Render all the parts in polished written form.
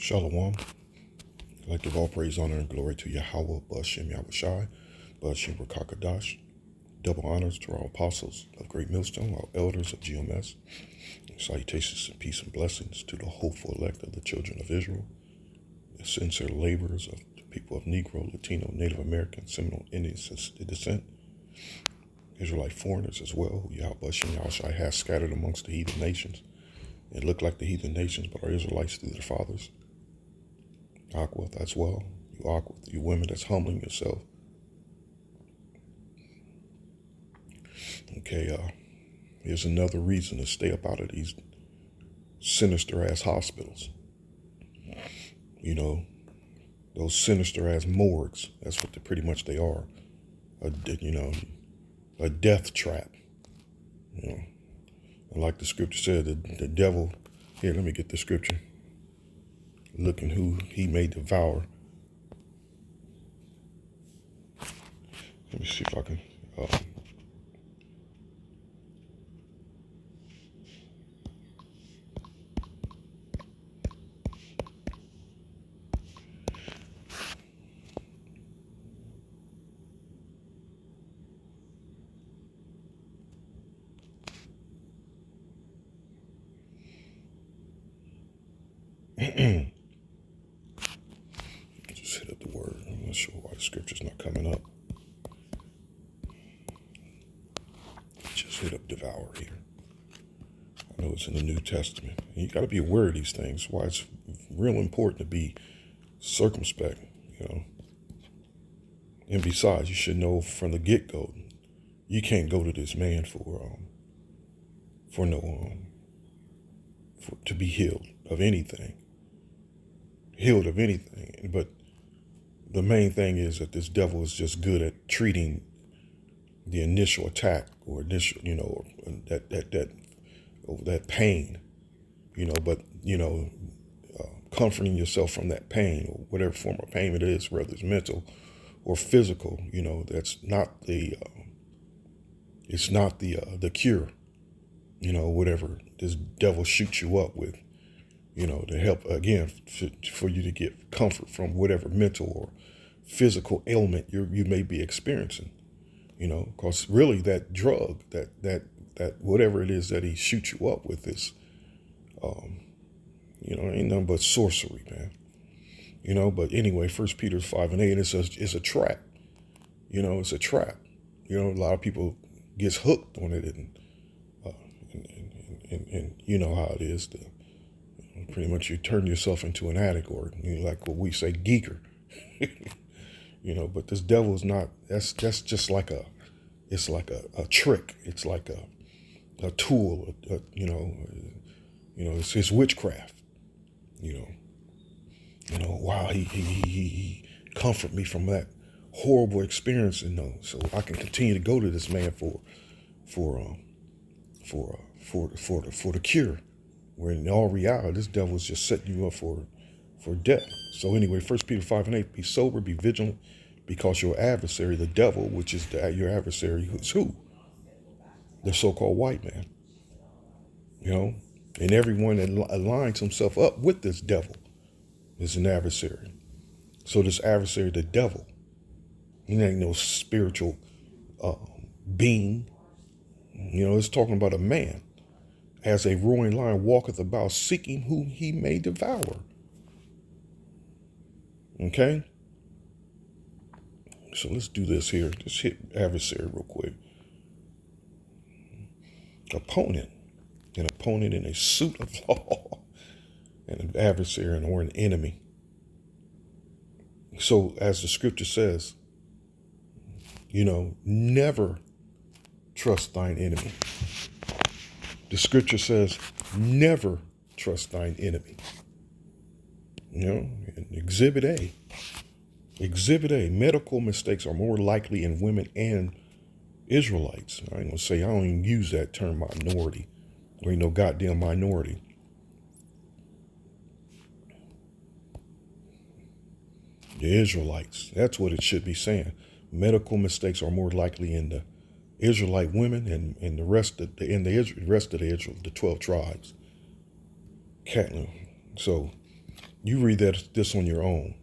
Shalom. I'd like to give all praise, honor, and glory to Yahweh, Ba'ashem Yahushai, Ba'ashem Rakakadash. Double honors to our apostles of Great Millstone, our elders of GMS. Salutations and peace and blessings to the hopeful elect of the children of Israel, the sincere laborers of the people of Negro, Latino, Native American, Seminole, Indian descent, Israelite foreigners as well, who Yahweh Ba'ashem Yahushai has scattered amongst the heathen nations. It look like the heathen nations, but are Israelites through their fathers. Aquath as well. You Aquath, you women that's humbling yourself. Okay, here's another reason to stay up out of these sinister ass hospitals. You know, those sinister ass morgues. That's what pretty much they are. A death trap. You know, and like the scripture said, the devil. Here, let me get the scripture. Looking who he may devour. Let me see if I can. Just hit up the word. I'm not sure why the scripture's not coming up. Just hit up devour here. I know it's in the New Testament. And you got to be aware of these things. Why it's real important to be circumspect, you know. And besides, you should know from the get-go, you can't go to this man to be healed of anything. But the main thing is that this devil is just good at treating the initial attack or initial, that pain, but comforting yourself from that pain or whatever form of pain it is, whether it's mental or physical, that's not it's not the cure, whatever this devil shoots you up with, to help, again, for you to get comfort from whatever mental or physical ailment you may be experiencing, because really that drug, that whatever it is that he shoots you up with is, ain't nothing but sorcery, man. But anyway, 1 Peter 5:8, it's a trap. It's a trap. A lot of people gets hooked on it, and you know how it is. Pretty much you turn yourself into an addict, or like what we say, geeker. But this devil is not. That's just like it's like a trick. It's like a tool. It's his witchcraft. Wow, he comfort me from that horrible experience, so I can continue to go to this man for the cure. Where in all reality, this devil is just setting you up for death. So anyway, 1 Peter 5:8, be sober, be vigilant, because your adversary, the devil, which is your adversary, is who? The so-called white man. And everyone that aligns himself up with this devil is an adversary. So this adversary, the devil, he ain't no spiritual being. It's talking about a man. As a roaring lion walketh about, seeking whom he may devour. Okay? So let's do this here. Just hit adversary real quick. Opponent. An opponent in a suit of law. And an adversary or an enemy. So as the scripture says, never trust thine enemy. The scripture says, never trust thine enemy. Exhibit A, medical mistakes are more likely in women and Israelites. I ain't gonna say, I don't even use that term minority. There ain't no goddamn minority. The Israelites, that's what it should be saying. Medical mistakes are more likely in the Israelite women and the rest of the 12 tribes. So You read this on your own.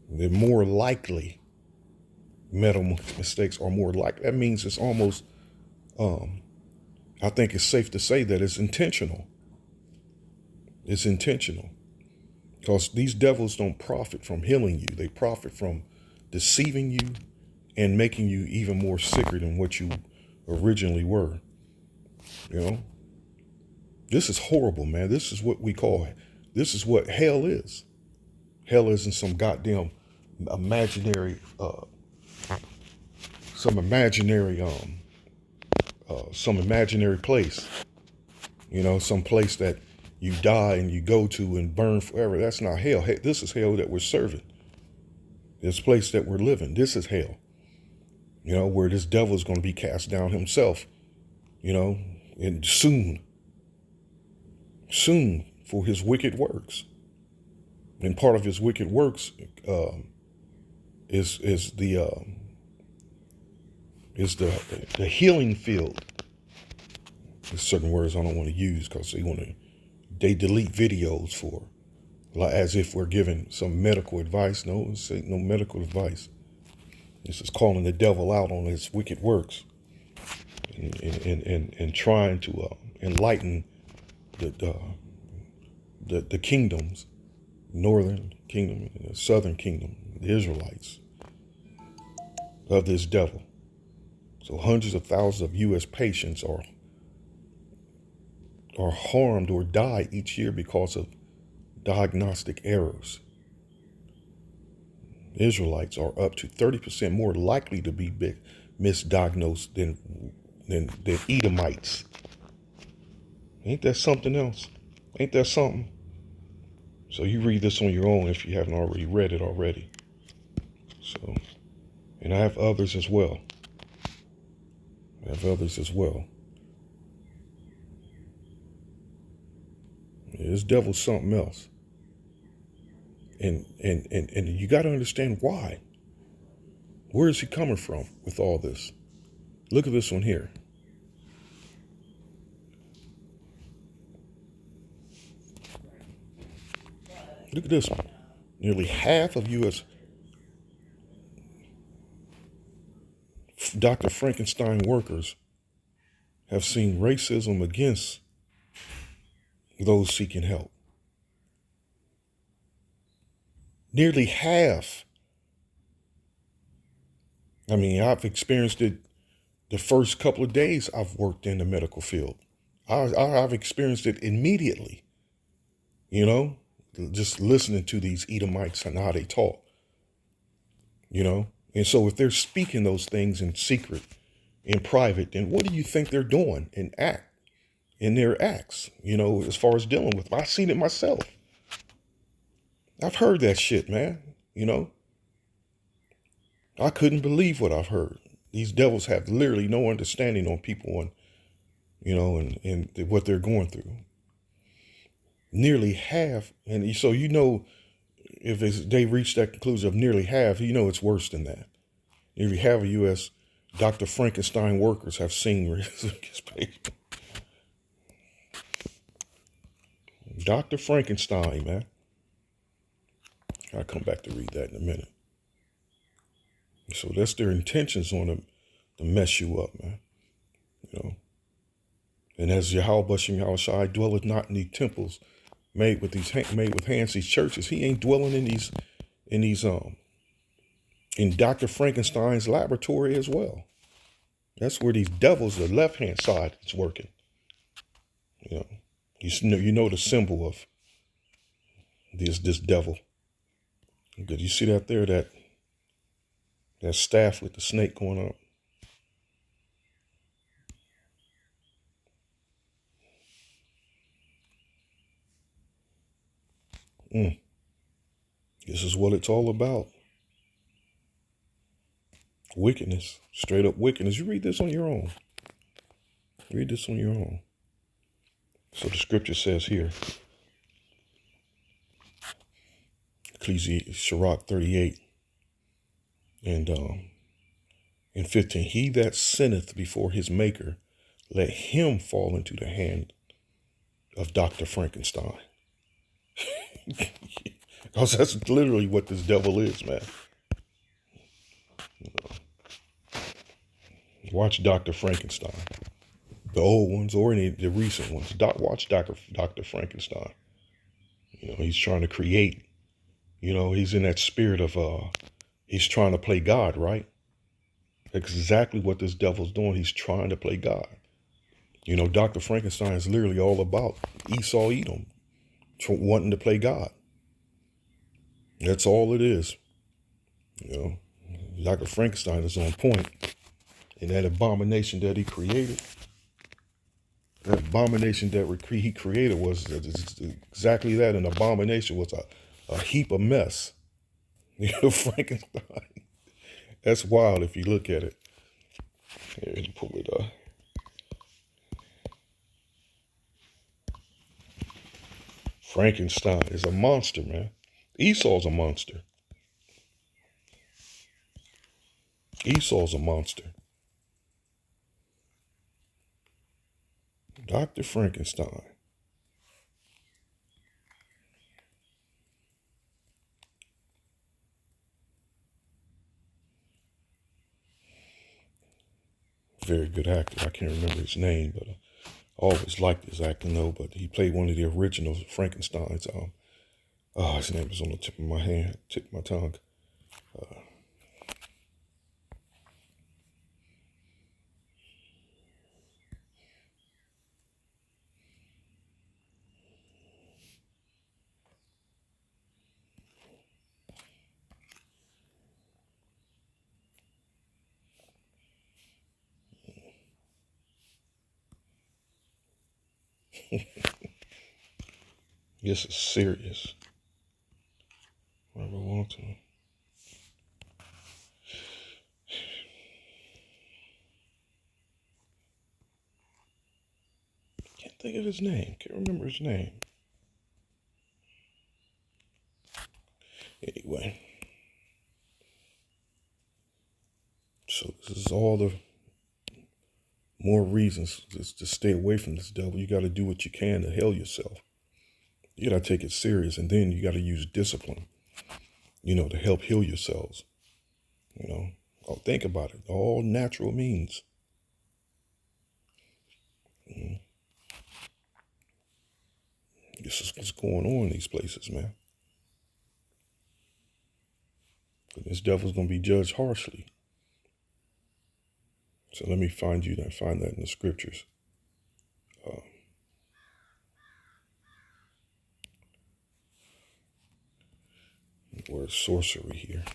They're more likely, mental mistakes are more likely. That means it's almost, I think it's safe to say that it's intentional. It's intentional. Because these devils don't profit from healing you. They profit from deceiving you and making you even more sicker than what you originally were. You know, this is horrible, man. This is what this is what hell is. Hell isn't some goddamn imaginary, some imaginary, some imaginary place. You know, some place that you die and you go to and burn forever. That's not hell. This is hell that we're serving. This place that we're living. This is hell. You know, where this devil is going to be cast down himself. You know, and soon for his wicked works. And part of his wicked works is the healing field. There's certain words I don't want to use because they delete videos for, like, as if we're giving some medical advice. No, this ain't no medical advice. This is calling the devil out on his wicked works and trying to enlighten the kingdoms, northern kingdom and the southern kingdom, the Israelites, of this devil. So hundreds of thousands of U.S. patients are harmed or die each year because of diagnostic errors. Israelites are up to 30% more likely to be misdiagnosed than Edomites. Ain't that something else? Ain't that something? So you read this on your own if you haven't already read it already. So, and I have others as well. This devil's something else. And you got to understand why. Where is he coming from with all this? Look at this one here. Look at this one. Nearly half of U.S. Dr. Frankenstein workers have seen racism against those seeking help. Nearly half. I mean, I've experienced it the first couple of days I've worked in the medical field. I've experienced it immediately, you know, just listening to these Edomites and how they talk, you know. And so if they're speaking those things in secret, in private, then what do you think they're doing in their acts, you know, as far as dealing with them? I've seen it myself. I've heard that shit, man, you know. I couldn't believe what I've heard. These devils have literally no understanding on people and, you know, and what they're going through. Nearly half, and so you know, if they reach that conclusion of nearly half, you know it's worse than that. Nearly half of U.S. Dr. Frankenstein workers have seen racism. Dr. Frankenstein, man. I'll come back to read that in a minute. So that's their intentions on them to mess you up, man. You know. And as Yahweh Bashem Yahushai dwelleth not in these temples made with hands, these churches, he ain't dwelling in Dr. Frankenstein's laboratory as well. That's where these devils, the left hand side, is working. You know the symbol of this devil. Did you see that there? That staff with the snake going up. This is what it's all about. Wickedness, straight up wickedness. You read this on your own. Read this on your own. So the scripture says here, Ecclesiastes, Sirach 38 and 15. He that sinneth before his maker, let him fall into the hand of Dr. Frankenstein. Because that's literally what this devil is, man. Watch Dr. Frankenstein. The old ones or any the recent ones. Watch Dr. Frankenstein. He's trying to create. He's in that spirit of he's trying to play God, right? That's exactly what this devil's doing. He's trying to play God. Dr. Frankenstein is literally all about Esau Edom, wanting to play God. That's all it is. Dr. Frankenstein is on point. And that abomination that he created, that abomination that he created was exactly that. An abomination was a heap of mess. Frankenstein. That's wild if you look at it. Here, let me pull it up. Frankenstein is a monster, man. Esau's a monster. Esau's a monster. Dr. Frankenstein. Very good actor. I can't remember his name, but I always liked his acting though. But he played one of the original Frankensteins. His name is on the tip of my hand, tip of my tongue. This is serious. Whatever I want to. Can't think of his name. Can't remember his name. Anyway. So this is all the more reasons to stay away from this devil. You got to do what you can to heal yourself. You got to take it serious, and then you got to use discipline, to help heal yourselves. Think about it. All natural means. This is what's going on in these places, man. But this devil's going to be judged harshly. So let me find that in the scriptures. Where's sorcery here?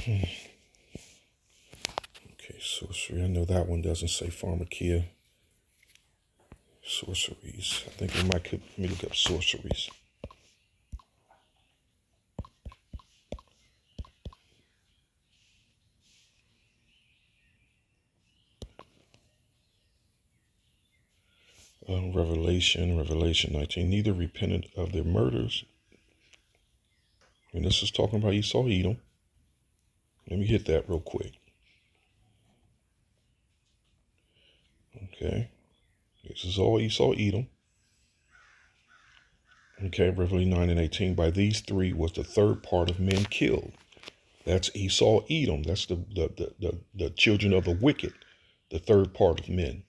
Okay, sorcery. I know that one doesn't say pharmakia. Sorceries. I think let me look up sorceries. Revelation 19. Neither repented of their murders. And this is talking about Esau Edom. Let me hit that real quick. Okay. This is all Esau Edom. Okay, Revelation 9 and 18. By these three was the third part of men killed. That's Esau Edom. That's the children of the wicked, the third part of men.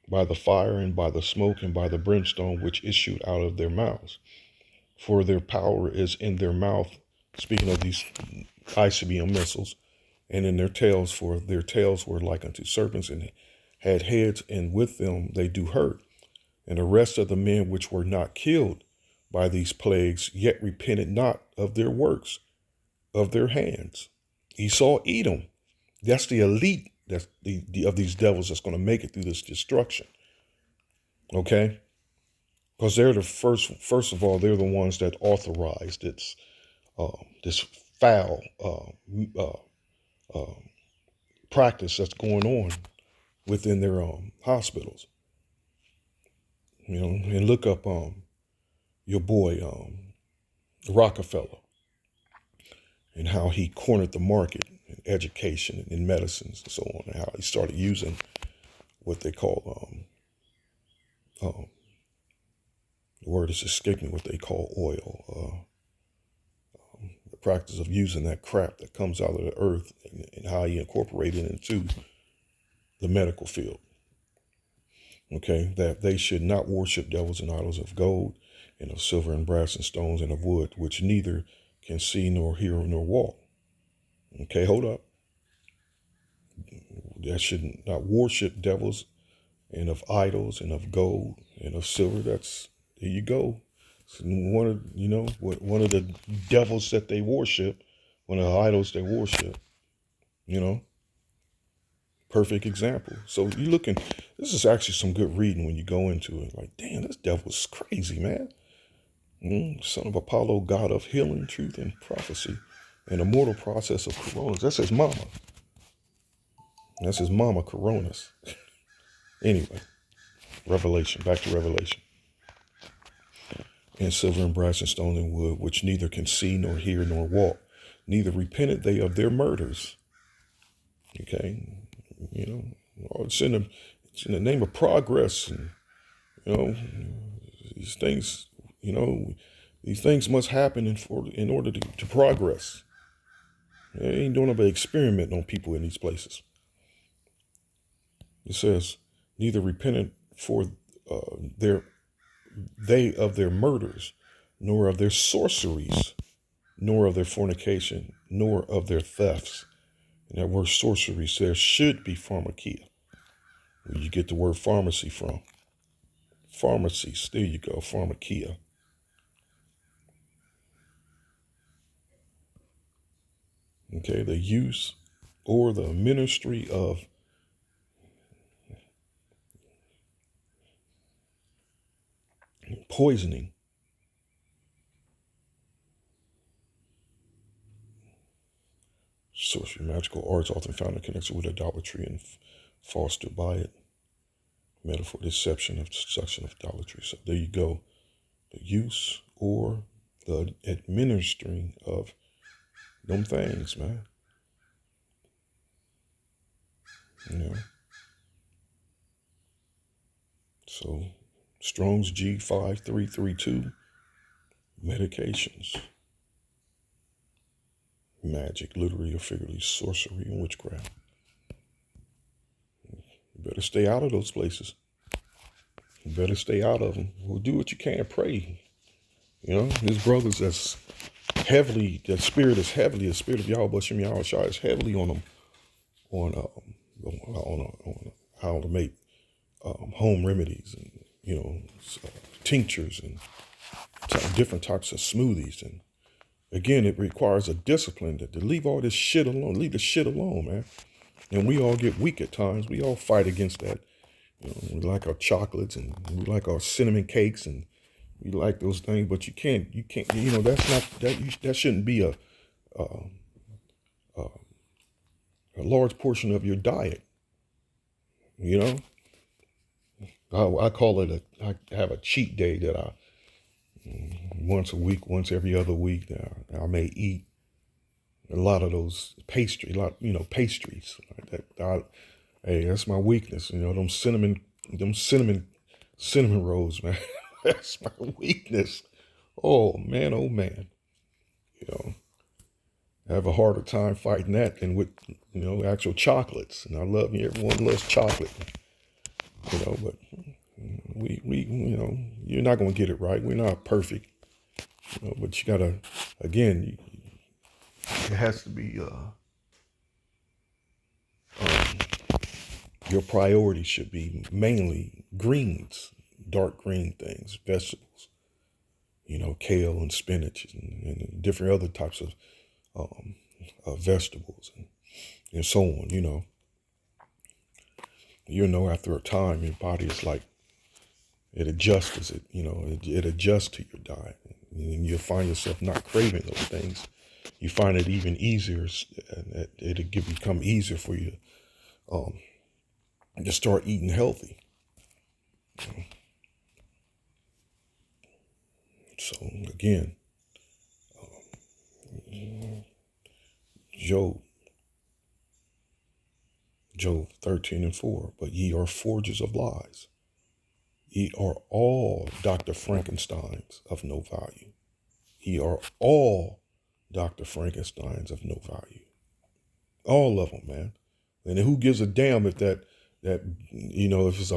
By the fire and by the smoke and by the brimstone which issued out of their mouths. For their power is in their mouth, speaking of these ICBM missiles, and in their tails, for their tails were like unto serpents and had heads, and with them they do hurt. And the rest of the men which were not killed by these plagues yet repented not of their works, of their hands. Esau Edom, that's the elite that's of these devils that's going to make it through this destruction. Okay? Because they're the first of all, they're the ones that authorized this foul practice that's going on within their hospitals. And look up your boy Rockefeller and how he cornered the market in education and in medicines and so on, and how he started using what they call the word is escaping, what they call oil. The practice of using that crap that comes out of the earth, and how he incorporated it into the medical field. Okay, that they should not worship devils and idols of gold and of silver and brass and stones and of wood, which neither can see nor hear nor walk. Okay, hold up. That should not worship devils and of idols and of gold and of silver. There you go. So one of the devils that they worship, one of the idols they worship. Perfect example. So this is actually some good reading when you go into it. Like, damn, this devil's crazy, man. Son of Apollo, god of healing, truth, and prophecy, and immortal process of coronas. That's his mama. That's his mama, Coronas. Anyway, Revelation. Back to Revelation. And silver and brass and stone and wood, which neither can see nor hear nor walk, neither repented they of their murders. Okay, it's in the name of progress, and these things, these things must happen in order to progress. They ain't doing no experiment on people in these places. It says, neither repented for they of their murders, nor of their sorceries, nor of their fornication, nor of their thefts. And that word sorcery says should be pharmakia, where you get the word pharmacy from. Pharmacies, there you go, pharmakia. Okay, the use or the ministry of poisoning, sorcery, magical arts often found in connection with idolatry and fostered by it. Metaphor, deception, of destruction of idolatry. So there you go. The use or the administering of them things, man. So Strong's G5332, medications, magic, literally or figuratively, sorcery and witchcraft. You better stay out of those places. You better stay out of them. Well, do what you can. Pray. His brothers that spirit is heavily, the spirit of Yahweh Shem Yahweh Shai is heavily on them, on how to make home remedies and, tinctures and different types of smoothies. And again, it requires a discipline to leave all this shit alone. Leave the shit alone, man. And we all get weak at times. We all fight against that. We like our chocolates and we like our cinnamon cakes and we like those things, but you can't, that's not, that shouldn't be a large portion of your diet. I call it I have a cheat day that I, once a week, once every other week, I may eat a lot of those pastries. Hey, that's my weakness. Them cinnamon rolls, man. That's my weakness. Oh man. I have a harder time fighting that than with, actual chocolates. And I love everyone loves chocolate. But we you're not going to get it right. We're not perfect. But you got to, again, it has to be, your priority should be mainly greens, dark green things, vegetables, kale and spinach and different other types of vegetables and so on, after a time, your body is like, it adjusts it adjusts to your diet, and you'll find yourself not craving those things. You find it even easier, and it'll become easier for you to start eating healthy. So again, Job 13:4, but ye are forgers of lies. Ye are all Dr. Frankensteins of no value. Ye are all Dr. Frankensteins of no value. All of them, man. And who gives a damn if that if it's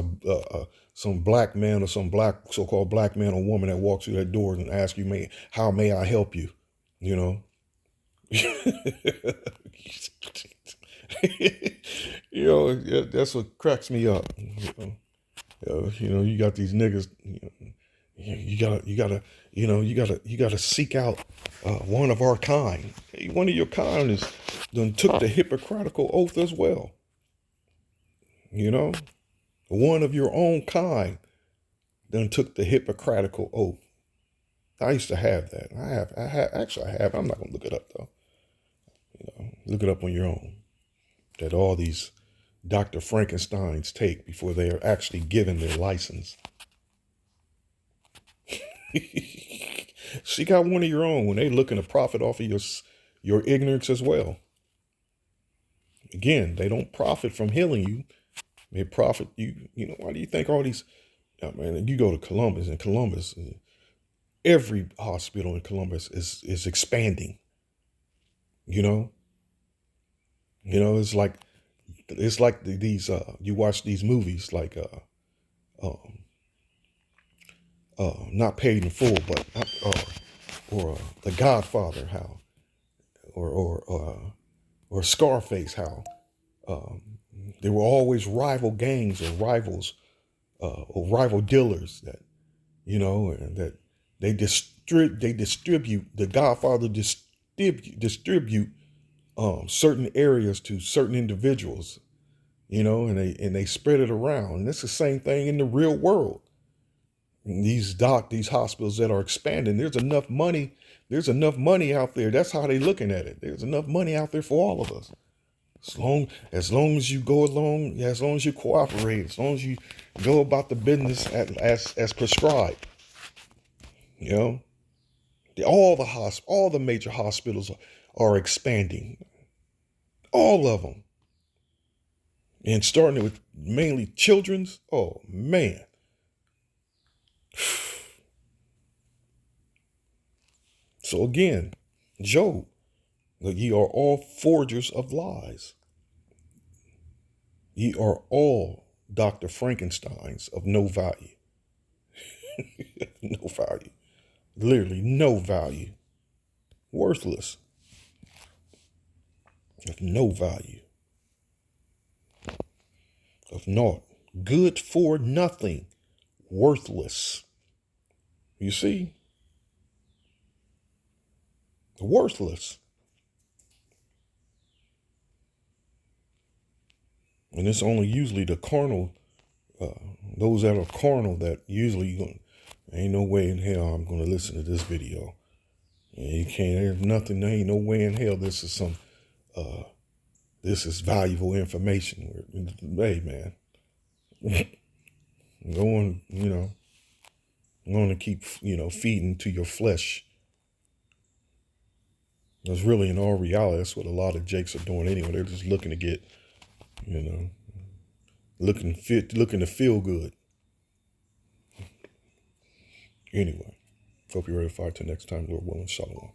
some black man or some black so-called black man or woman that walks through that door and asks you, how may I help you? You know, that's what cracks me up. You got these niggas. You gotta seek out one of our kind. Hey, one of your kind is done took the Hippocratical oath as well. One of your own kind done took the Hippocratical oath. I used to have that. I have. I'm not gonna look it up though. Look it up on your own. That all these Dr. Frankensteins take before they are actually given their license. Seek out one of your own when they looking to profit off of your ignorance as well. Again, they don't profit from healing you. They profit you. Why do you think all these? Man, you go to Columbus, and every hospital in Columbus is expanding. It's like these. You watch these movies like not Paid in Full, but or The Godfather, how, or Scarface, how there were always rival gangs or rivals or rival dealers that and that they distribute. The Godfather distribute certain areas to certain individuals, and they spread it around. And it's the same thing in the real world. These hospitals that are expanding, there's enough money out there. That's how they're looking at it. There's enough money out there for all of us. As long as you go along, as long as you cooperate, as long as you go about the business as prescribed. All the major hospitals are expanding. All of them. And starting with mainly children's. Oh man. So again, Job, ye are all forgers of lies. Ye are all Dr. Frankensteins of no value. No value. Literally no value. Worthless. Of no value. Of naught. Good for nothing. Worthless. You see? Worthless. And it's only usually the carnal, those that are carnal that usually ain't no way in hell I'm going to listen to this video. And you can't, there ain't no way in hell this is this is valuable information. Hey man, going to keep, feeding to your flesh. That's really in all reality, that's what a lot of jakes are doing anyway. They're just looking to get, looking to feel good. Anyway, hope you're ready to fight till next time. Lord willing, shalom.